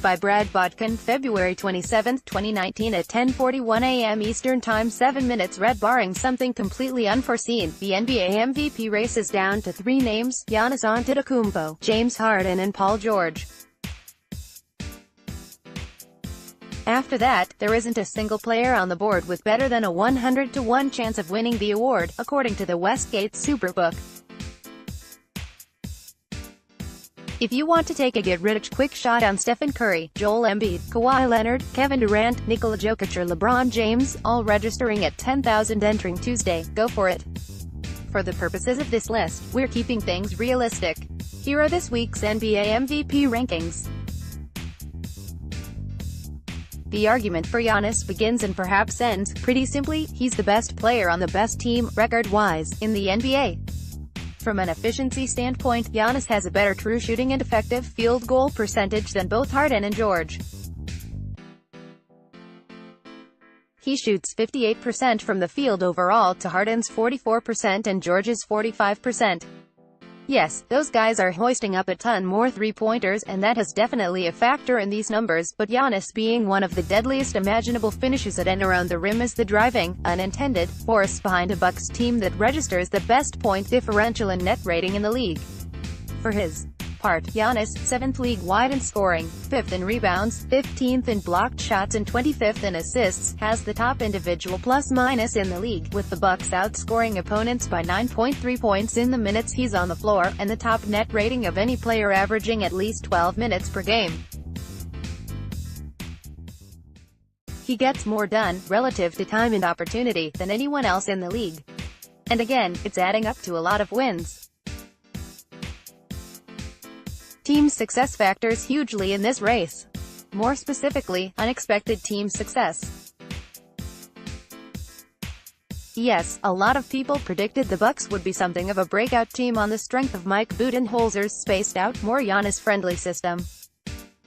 by Brad Botkin, February 27, 2019 at 10:41 a.m. Eastern Time. 7 minutes read. Barring something completely unforeseen, the NBA MVP race is down to 3 names: Giannis Antetokounmpo, James Harden and Paul George. After that, there isn't a single player on the board with better than a 100-to-1 chance of winning the award, according to the Westgate Superbook. If you want to take a get-rich-quick shot on Stephen Curry, Joel Embiid, Kawhi Leonard, Kevin Durant, Nikola Jokic or LeBron James, all registering at 10,000 entering Tuesday, go for it. For the purposes of this list, we're keeping things realistic. Here are this week's NBA MVP rankings. The argument for Giannis begins and perhaps ends, pretty simply, he's the best player on the best team, record-wise, in the NBA. From an efficiency standpoint, Giannis has a better true shooting and effective field goal percentage than both Harden and George. He shoots 58% from the field overall to Harden's 44% and George's 45%. Yes, those guys are hoisting up a ton more three-pointers, and that is definitely a factor in these numbers, but Giannis being one of the deadliest imaginable finishes at and around the rim is the driving, unintended, force behind a Bucks team that registers the best point differential and net rating in the league. For his part, Giannis, 7th league-wide in scoring, 5th in rebounds, 15th in blocked shots and 25th in assists, has the top individual plus-minus in the league, with the Bucks outscoring opponents by 9.3 points in the minutes he's on the floor, and the top net rating of any player averaging at least 12 minutes per game. He gets more done, relative to time and opportunity, than anyone else in the league. And again, it's adding up to a lot of wins. Team success factors hugely in this race. More specifically, unexpected team success. Yes, a lot of people predicted the Bucks would be something of a breakout team on the strength of Mike Budenholzer's spaced-out, more Giannis-friendly system.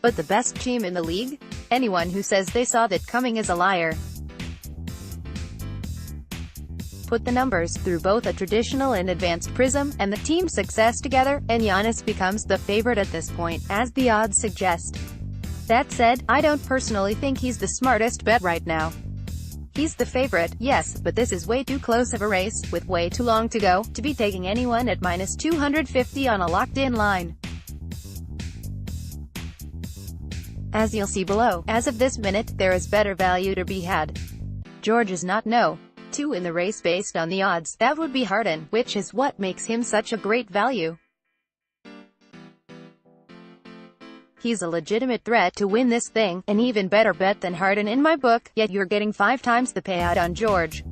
But the best team in the league? Anyone who says they saw that coming is a liar. Put the numbers through both a traditional and advanced prism, and the team success together, and Giannis becomes the favorite at this point, as the odds suggest. That said, I don't personally think he's the smartest bet right now. He's the favorite, yes, but this is way too close of a race, with way too long to go, to be taking anyone at minus 250 on a locked-in line. As you'll see below, as of this minute, there is better value to be had. George is not no. 2 in the race based on the odds. That would be Harden, which is what makes him such a great value. He's a legitimate threat to win this thing, an even better bet than Harden in my book, yet you're getting 5 times the payout on George.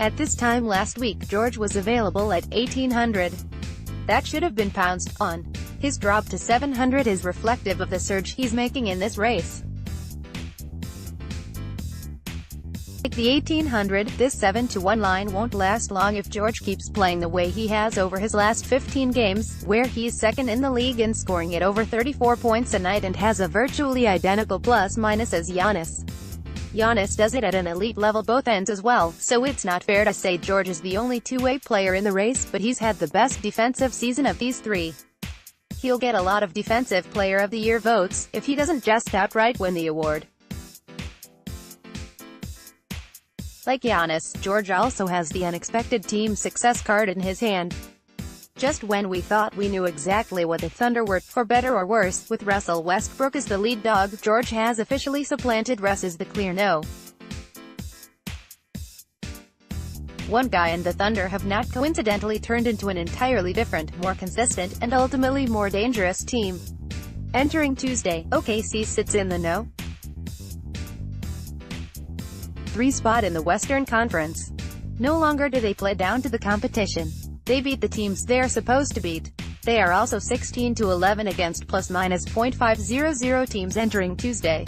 At this time last week, George was available at $1,800. That should have been pounced on. His drop to $700 is reflective of the surge he's making in this race. Like the 1800, this 7-to-1 line won't last long if George keeps playing the way he has over his last 15 games, where he's second in the league in scoring at over 34 points a night and has a virtually identical plus-minus as Giannis. Giannis does it at an elite level both ends as well, so it's not fair to say George is the only two-way player in the race, but he's had the best defensive season of these 3. He'll get a lot of Defensive Player of the Year votes, if he doesn't just outright win the award. Like Giannis, George also has the unexpected team success card in his hand. Just when we thought we knew exactly what the Thunder were, for better or worse, with Russell Westbrook as the lead dog, George has officially supplanted Russ as the clear no. One guy and the Thunder have not coincidentally turned into an entirely different, more consistent, and ultimately more dangerous team. Entering Tuesday, OKC sits in the no. 3 spot in the Western Conference. No longer do they play down to the competition. They beat the teams they're supposed to beat. They are also 16-11 against plus-minus .500 teams entering Tuesday.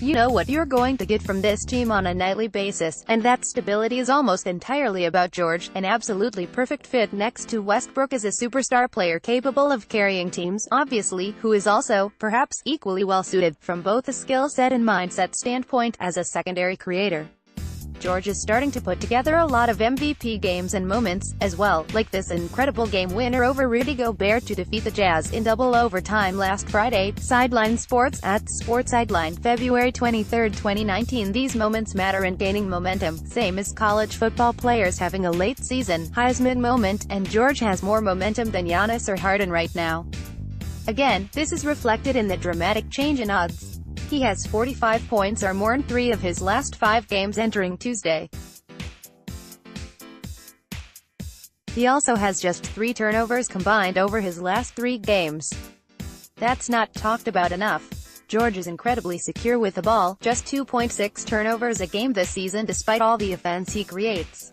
You know what you're going to get from this team on a nightly basis, and that stability is almost entirely about George, an absolutely perfect fit next to Westbrook as a superstar player capable of carrying teams, obviously, who is also, perhaps, equally well-suited, from both a skill set and mindset standpoint, as a secondary creator. George is starting to put together a lot of MVP games and moments, as well, like this incredible game winner over Rudy Gobert to defeat the Jazz in double overtime last Friday. Sideline Sports at Sports Sideline, February 23, 2019. These moments matter in gaining momentum, same as college football players having a late season Heisman moment, and George has more momentum than Giannis or Harden right now. Again, this is reflected in the dramatic change in odds. He has 45 points or more in 3 of his last 5 games entering Tuesday. He also has just 3 turnovers combined over his last 3 games. That's not talked about enough. George is incredibly secure with the ball, just 2.6 turnovers a game this season despite all the offense he creates.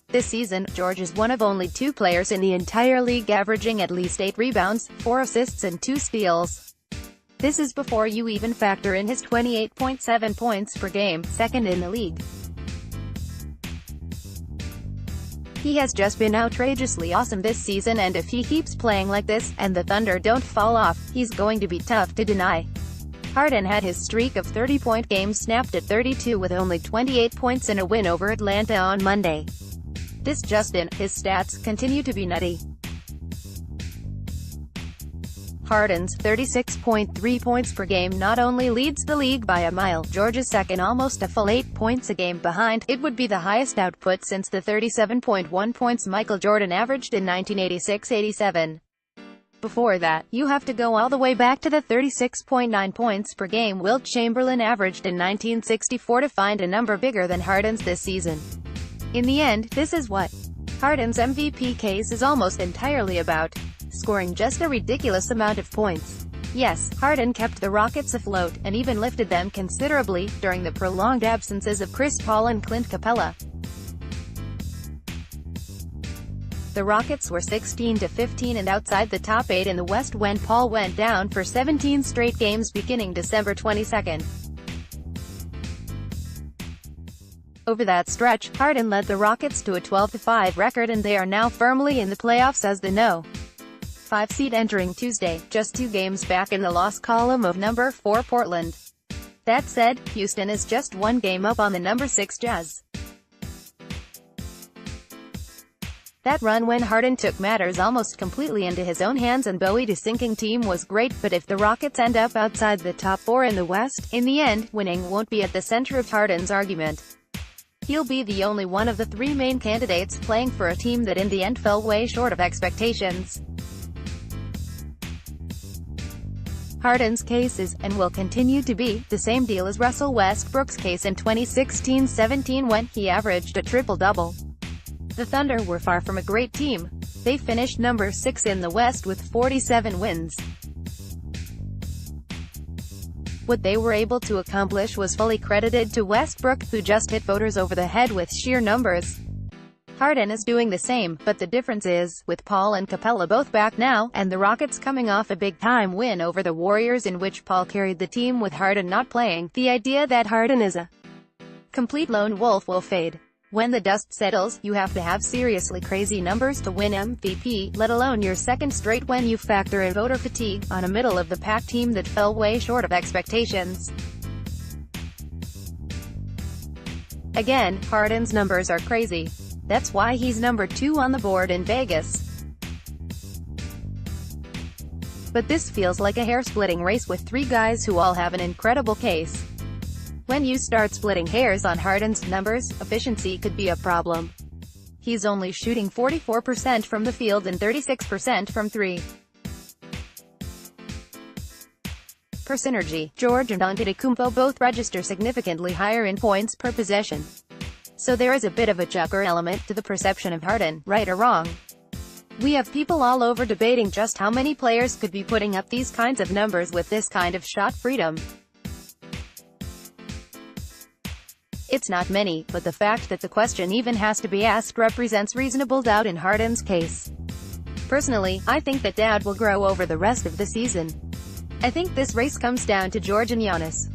This season, George is one of only 2 players in the entire league averaging at least 8 rebounds, 4 assists and 2 steals. This is before you even factor in his 28.7 points per game, second in the league. He has just been outrageously awesome this season, and if he keeps playing like this, and the Thunder don't fall off, he's going to be tough to deny. Harden had his streak of 30-point games snapped at 32 with only 28 points in a win over Atlanta on Monday. This just in, his stats continue to be nutty. Harden's 36.3 points per game not only leads the league by a mile, George's second, almost a full 8 points a game behind. It would be the highest output since the 37.1 points Michael Jordan averaged in 1986-87. Before that, you have to go all the way back to the 36.9 points per game Wilt Chamberlain averaged in 1964 to find a number bigger than Harden's this season. In the end, this is what Harden's MVP case is almost entirely about: scoring just a ridiculous amount of points. Yes, Harden kept the Rockets afloat, and even lifted them considerably, during the prolonged absences of Chris Paul and Clint Capella. The Rockets were 16-15 and outside the top 8 in the West when Paul went down for 17 straight games beginning December 22. Over that stretch, Harden led the Rockets to a 12-5 record, and they are now firmly in the playoffs as the No. 5 seed entering Tuesday, just 2 games back in the loss column of number 4 Portland. That said, Houston is just 1 game up on the number 6 Jazz. That run when Harden took matters almost completely into his own hands and buoyed a sinking team was great, but if the Rockets end up outside the top 4 in the West, in the end, winning won't be at the center of Harden's argument. He'll be the only one of the 3 main candidates playing for a team that in the end fell way short of expectations. Harden's case is, and will continue to be, the same deal as Russell Westbrook's case in 2016-17 when he averaged a triple-double. The Thunder were far from a great team. They finished number 6 in the West with 47 wins. What they were able to accomplish was fully credited to Westbrook, who just hit voters over the head with sheer numbers. Harden is doing the same, but the difference is, with Paul and Capella both back now, and the Rockets coming off a big-time win over the Warriors in which Paul carried the team with Harden not playing, the idea that Harden is a complete lone wolf will fade. When the dust settles, you have to have seriously crazy numbers to win MVP, let alone your second straight when you factor in voter fatigue, on a middle-of-the-pack team that fell way short of expectations. Again, Harden's numbers are crazy. That's why he's number 2 on the board in Vegas. But this feels like a hair-splitting race with 3 guys who all have an incredible case. When you start splitting hairs on Harden's numbers, efficiency could be a problem. He's only shooting 44% from the field and 36% from 3. Per synergy, George and Antetokounmpo both register significantly higher in points per possession. So there is a bit of a Joker element to the perception of Harden, right or wrong. We have people all over debating just how many players could be putting up these kinds of numbers with this kind of shot freedom. It's not many, but the fact that the question even has to be asked represents reasonable doubt in Harden's case. Personally, I think that doubt will grow over the rest of the season. I think this race comes down to George and Giannis.